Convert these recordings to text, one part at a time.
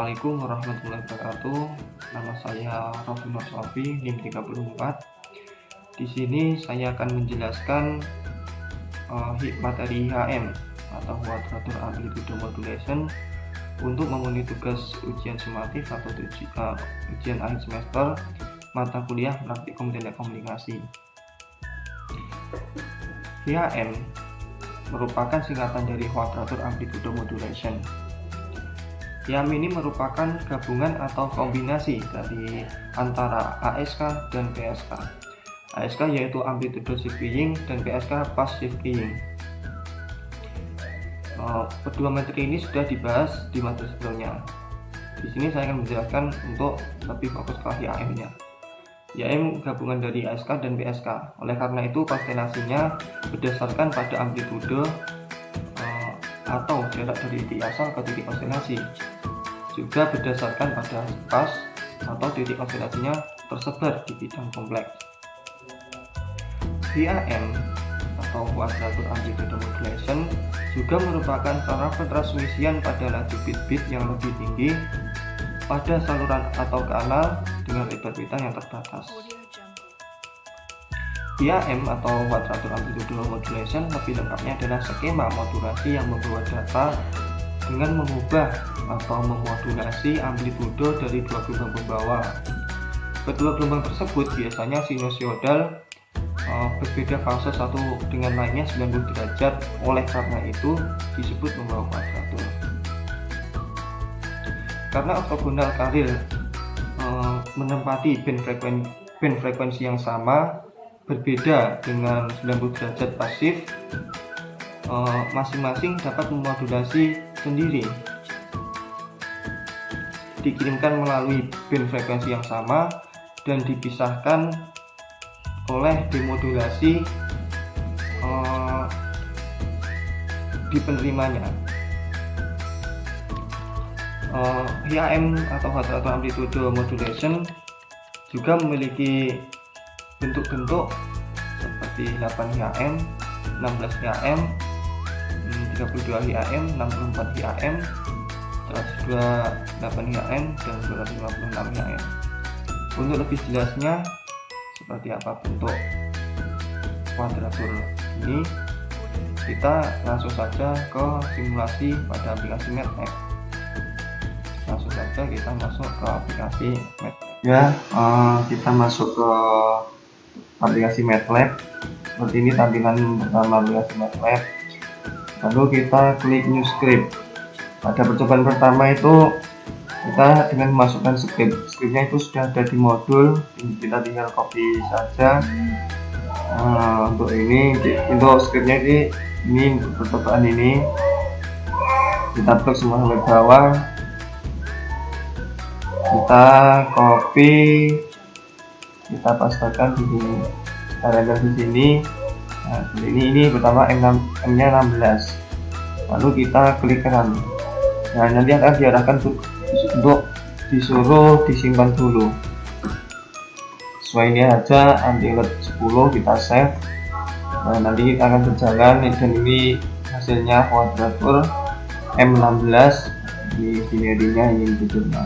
Assalamualaikum warahmatullahi wabarakatuh. Nama saya Raffi Nur Sofi, NIM 34. Di sini saya akan menjelaskan materi HM atau Quadrature Amplitude Modulation untuk memenuhi tugas ujian sumatif atau ujian akhir semester mata kuliah praktikum telekomunikasi. HM merupakan singkatan dari Quadrature Amplitude Modulation. HM ini merupakan gabungan atau kombinasi dari antara ASK dan PSK. ASK yaitu Amplitude Shifting dan PSK Phase Shifting. Kedua materi ini sudah dibahas di materi sebelumnya. Di sini saya akan menjelaskan untuk lebih fokus ke HM-nya. HM gabungan dari ASK dan PSK. Oleh karena itu konstelasinya berdasarkan pada amplitude atau jarak dari titik asal ke titik konstelasi, juga berdasarkan pada pas atau titik konstelasinya tersebar di bidang kompleks. HAM atau Quadrature Amplitude Modulation juga merupakan cara pentransmisian pada laju bit-bit yang lebih tinggi pada saluran atau kanal dengan lebar pita yang terbatas. HAM atau Quadrature Amplitude Modulation lebih lengkapnya adalah skema modulasi yang membawa data dengan mengubah atau memodulasi amplitude dari dua gelombang pembawa. Kedua gelombang tersebut biasanya sinusoidal, berbeda fase satu dengan lainnya 90 derajat, oleh karena itu disebut membawa kuadratur. Karena ortogonal carrier menempati band frekuensi yang sama, berbeda dengan 90 derajat pasif, masing-masing dapat memodulasi sendiri, dikirimkan melalui band frekuensi yang sama dan dipisahkan oleh demodulasi di penerimanya. HAM atau Quadrature Amplitude Modulation juga memiliki bentuk-bentuk seperti 8 HAM, 16 HAM, 32 HAM, 64 HAM, 128 HAM, dan 256 HAM. Untuk lebih jelasnya seperti apa bentuk kuadratur ini, kita langsung saja ke simulasi pada aplikasi MATLAB. Langsung saja kita masuk ke aplikasi MATLAB. Ya, kita masuk ke aplikasi MATLAB. Seperti ini tampilan pertama aplikasi MATLAB. Lalu kita klik New Script. Pada percobaan pertama itu kita dengan memasukkan scriptnya itu sudah ada di modul, kita tinggal copy saja. Untuk ini, untuk scriptnya ini untuk percobaan ini kita blok semua sampai bawah, kita copy, kita pastekan di sini, kita render di sini. Nah, ini pertama M-nya 16, lalu kita klik run. Nah, nanti akan diarahkan untuk disuruh disimpan dulu. Sesuai ini aja, until 10 kita save. Nah, nanti kita akan berjalan, dan ini hasilnya kuadratur M16, ini binarinya, ini bentuknya.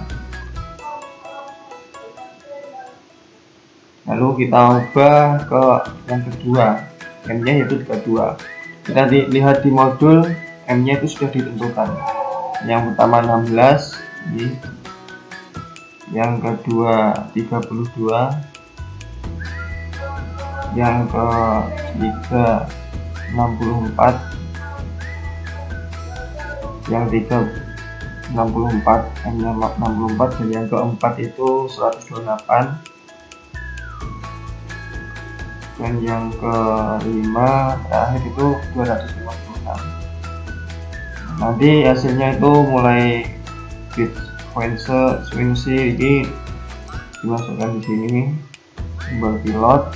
Lalu kita ubah ke yang kedua, M-nya yaitu 32. Kita lihat di modul, M-nya itu sudah ditentukan. Yang pertama 16, ini. Yang kedua 32, yang ketiga 64, yang ketiga 64, M-nya 64, dan yang keempat itu 128, dan yang kelima terakhir itu 256. Nanti hasilnya itu mulai bit frekuensi ini dimasukkan di sini, simbol pilot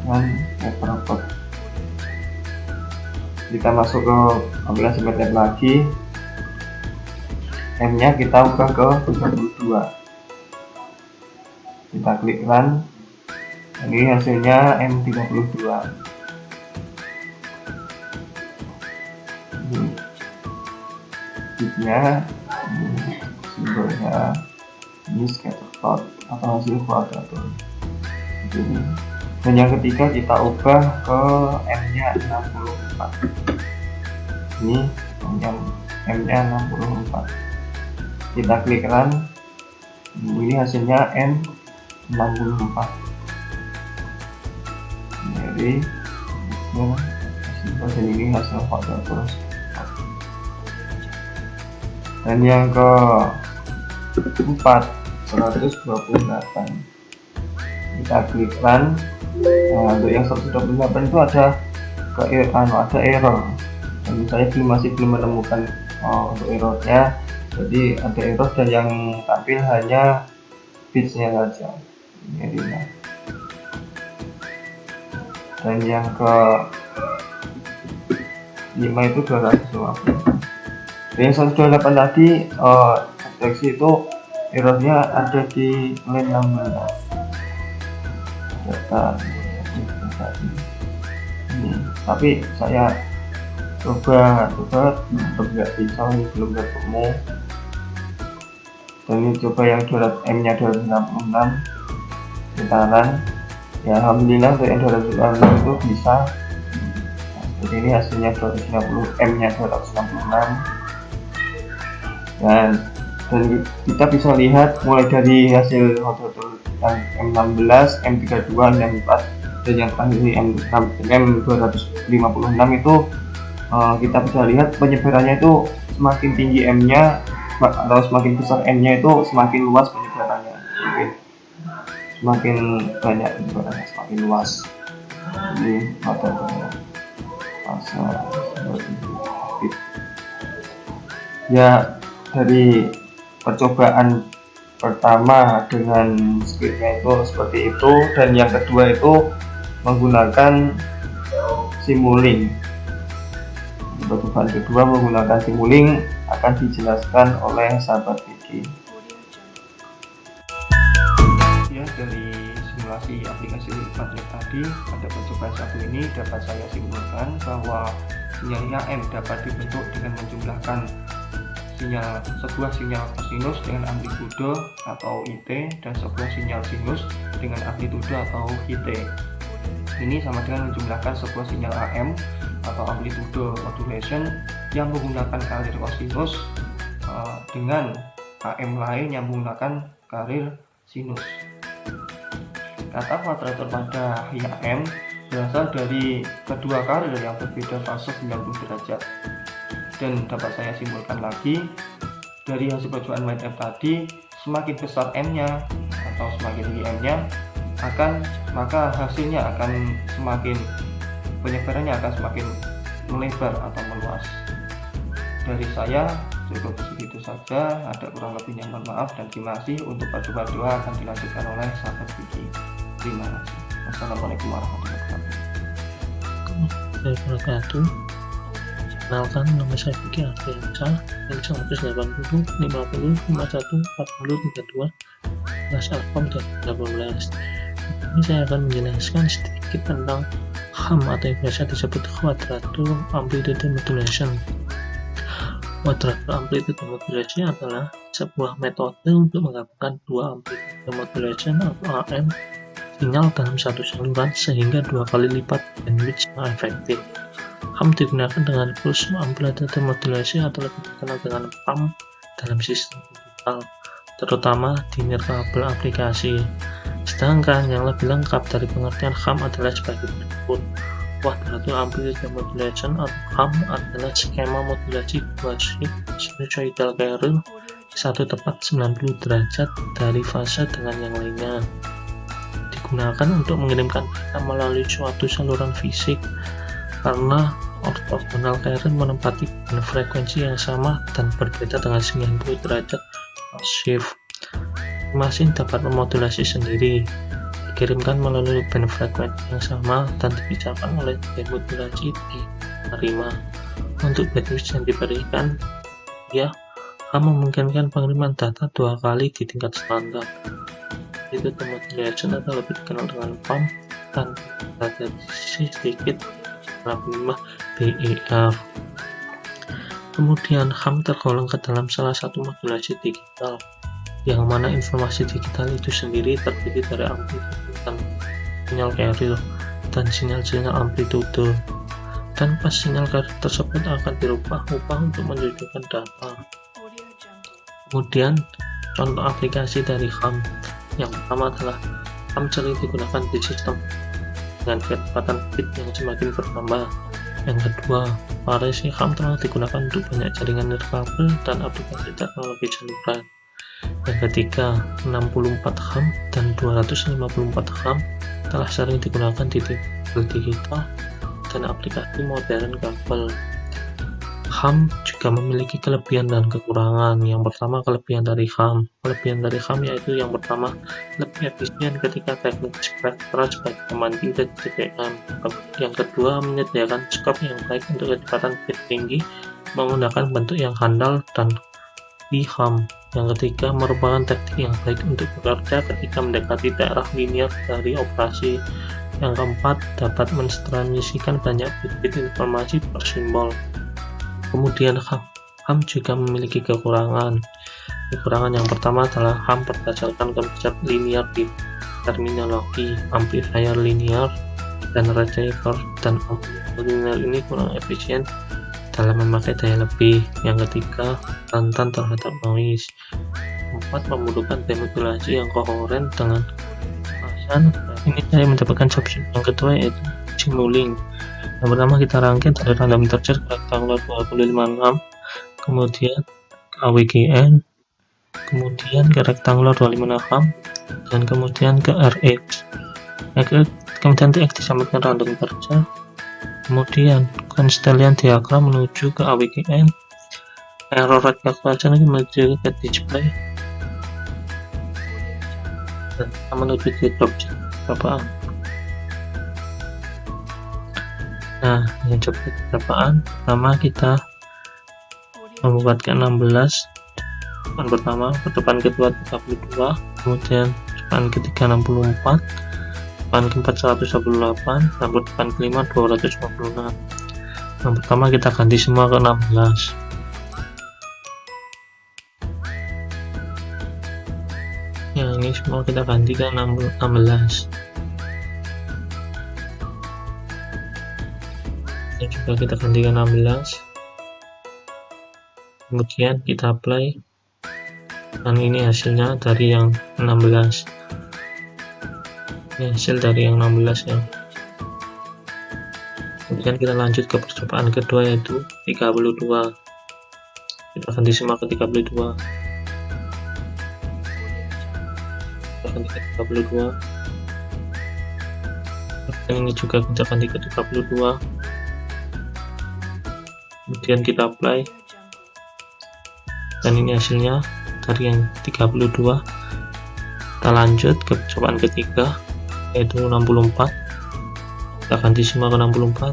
dan hyperport. Kita masuk ke aplikasi MATLAB lagi, M-nya kita ubah ke 32, kita klik run. Ini hasilnya M32. Bitnya simbolnya ini scatterplot atau hasil kuadratur ini. Dan yang ketiga kita ubah ke M nya 64, ini M nya 64, kita klik run, ini hasilnya M 64. Jadi dan ini hasil kuadratur. Dan yang keempat 128, kita klik run. Nah, untuk yang 128 itu ada error, dan saya masih belum menemukan untuk errornya. Jadi ada error dan yang tampil hanya bitsnya saja. Ini dia. Dan yang ke 5 itu 250. Dan yang 128 tadi deteksi itu errornya ada di line 16 data ini. Tapi saya coba tetap nggak bisa, ini belum ketemu. Dan ini coba yang M nya 266 kita run. Ya alhamdulillah untuk yang 266 itu bisa. Jadi ini hasilnya 250, M nya 266. Dan kita bisa lihat mulai dari hasil kuadratur yang M16, M32, M4, dan yang terakhir ini M256 itu kita bisa lihat penyebarannya itu semakin tinggi M nya atau semakin besar M nya itu semakin luas penyebarannya. Oke. Semakin banyak penyebarannya, semakin luas. Jadi ya, dari percobaan pertama dengan scriptnya itu seperti itu, dan yang kedua itu menggunakan Simulink. Percobaan kedua menggunakan Simulink akan dijelaskan oleh sahabat Vicky. Ya, dari simulasi aplikasi baterai tadi pada percobaan satu ini dapat saya simpulkan bahwa sinyalnya M dapat dibentuk dengan menjumlahkan sebuah sinyal kosinus dengan amplitudo atau IT dan sebuah sinyal sinus dengan amplitudo atau IT. Ini sama dengan menjumlahkan sebuah sinyal AM atau amplitudo modulation yang menggunakan karir kosinus dengan AM lain yang menggunakan karir sinus. Kata kuadratur pada AM berasal dari kedua karir yang berbeda fase 90 derajat. Dan dapat saya simpulkan lagi dari hasil percobaan MindF tadi, semakin besar M-nya atau semakin tinggi M-nya maka hasilnya akan semakin, penyebarannya akan semakin melebar atau meluas. Dari saya cukup segitu saja, ada kurang lebihnya mohon maaf dan terima kasih. Untuk percobaan dua akan dilanjutkan oleh sahabat Vicky. Terima kasih. Wassalamualaikum warahmatullahi wabarakatuh. Kenalkan, nama saya Vicky Ardiansa, N180 50 51 40 32, kelas Alkom 2018. Ini saya akan menjelaskan sedikit tentang HAM atau yang biasa disebut Quadrature Amplitude Modulation. Quadrature Amplitude Modulation adalah sebuah metode untuk menggabungkan dua amplitude modulation atau AM sinyal dalam satu saluran sehingga dua kali lipat bandwidth yang efektif. HAM digunakan dengan pulse amplitude modulasi atau lebih dikenal dengan PAM dalam sistem digital, terutama di nirkabel aplikasi. Sedangkan yang lebih lengkap dari pengertian HAM adalah sebagai berikut. Quadrature Amplitude Modulation atau HAM adalah skema modulasi dua shift sinusoidal carrier satu tepat 90 derajat dari fase dengan yang lainnya. Digunakan untuk mengirimkan data melalui suatu saluran fisik karena orthogonal carrier menempati band frekuensi yang sama dan berbeda dengan 90 derajat shift. Mesin dapat memodulasi sendiri, dikirimkan melalui band frekuensi yang sama dan dipisahkan oleh demodulasi diterima. Untuk bandwidth yang diberikan, memungkinkan pengiriman data dua kali di tingkat standar. Itu demodulation atau lebih dikenal dengan PAM dan sedikit 5 BEF. Kemudian HAM tergolong ke dalam salah satu modulasi digital, yang mana informasi digital itu sendiri terdiri dari amplitude dan sinyal carrier dan sinyal-sinyal amplitude, dan pas sinyal carrier tersebut akan dirubah-ubah untuk menunjukkan data. Kemudian contoh aplikasi dari HAM yang pertama adalah HAM sering digunakan di sistem dengan kecepatan bit yang semakin bertambah. Yang kedua, variasi HAM telah digunakan untuk banyak jaringan nirkabel dan aplikasi teknologi saluran. Yang ketiga, 64 HAM dan 254 HAM telah sering digunakan di kabel digital dan aplikasi modern kabel. HAM juga memiliki kelebihan dan kekurangan. Yang pertama, kelebihan dari HAM. Kelebihan dari HAM yaitu yang pertama, lebih efisien ketika teknik spektral sebagai pemantik dan CDM. Yang kedua, menyediakan skop yang baik untuk kecepatan bit tinggi menggunakan bentuk yang handal dan HAM. Yang ketiga, merupakan teknik yang baik untuk bekerja ketika mendekati daerah linear dari operasi. Yang keempat, dapat mentransmisikan banyak bit-bit informasi per simbol. Kemudian HAM juga memiliki kekurangan. Kekurangan yang pertama adalah HAM berdasarkan konsep linear di terminologi amplifier linear dan receiver, dan amplifier linear ini kurang efisien dalam memakai daya lebih. Yang ketiga, rentan terhadap noise. Keempat, membutuhkan demodulasi yang koheren dengan kemasan. Ini saya mendapatkan subscribe yang kedua yaitu simulink. Yang pertama kita rangkai dari random integer ke rektangular 256, kemudian ke AWGN, kemudian ke rektangular 256, dan kemudian ke RH. Kemudian TX disamakan random integer, kemudian constellation diagram menuju ke AWGN, error rate calculation menuju ke display, dan menuju ke objek berapaan. Nah, yang coba berapaan, pertama kita membuat ke 16, depan pertama, depan kedua 32, kemudian depan ketiga 64, depan keempat 128, dan depan kelima 256. Yang pertama kita ganti semua ke 16. Yang ini semua kita ganti ke 16. Juga kita ganti ke 16, kemudian kita apply, dan ini hasilnya dari yang 16. Ini hasil dari yang 16 ya. Kemudian kita lanjut ke percobaan kedua yaitu 32. Kita ganti semua ke 32. Kita ganti ke 32. Dan ini juga kita ganti ke 32. Kemudian kita apply, dan ini hasilnya dari yang 32. Kita lanjut ke percobaan ketiga yaitu 64. Kita ganti semua ke 64.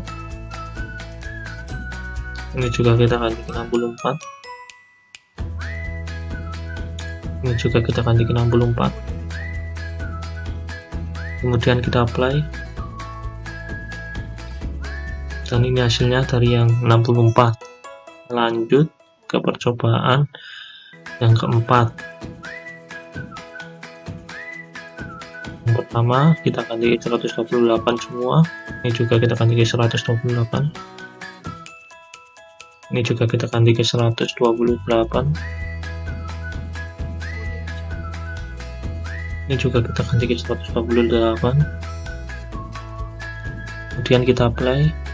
Ini juga kita ganti ke 64. Ini juga kita ganti ke 64. Kemudian kita apply, dan ini hasilnya dari yang 64. Lanjut ke percobaan yang keempat. Yang pertama kita ganti ke 128 semua, ini juga kita ganti ke 128, ini juga kita ganti ke 128, ini juga kita ganti ke 128. Kemudian kita apply,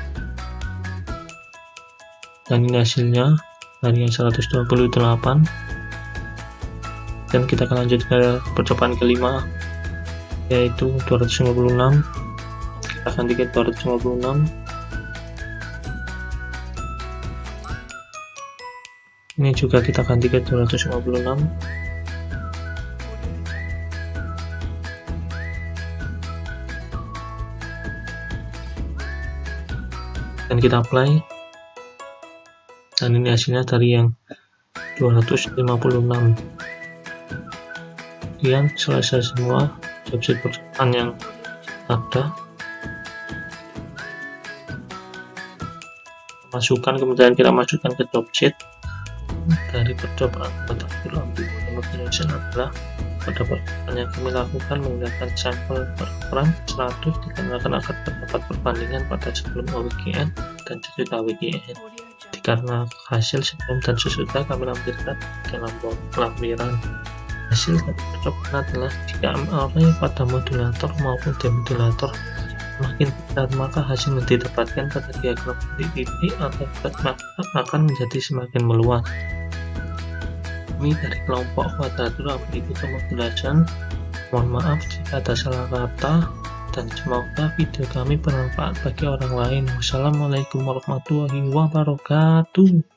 dan ini hasilnya dari yang 128. Dan kita akan lanjut ke percobaan kelima yaitu 256. Kita ganti ke 256. Ini juga kita ganti ke 256. Dan kita apply, dan ini hasilnya dari yang 256. Kemudian selesai semua subscribe percobaan yang ada. masukkan, kemudian kita masukkan ke job sheet. Dari percobaan kuadratur ambivalent adalah pada percobaan yang kami lakukan menggunakan sampel berukuran 100 dikarenakan akan terdapat perbandingan pada sebelum OWGN dan sesudah OWGN. Karena hasil sebelum dan sesudah kami lampirkan dalam lampiran. Hasil dari percobaan adalah jika array pada modulator maupun demodulator semakin besar, maka hasil yang didapatkan pada diagram titik atau maka akan menjadi semakin meluas. Kami dari kelompok kuadratur amplitude modulation mohon maaf jika ada salah kata, dan semoga video kami bermanfaat bagi orang lain. Wassalamualaikum warahmatullahi wabarakatuh.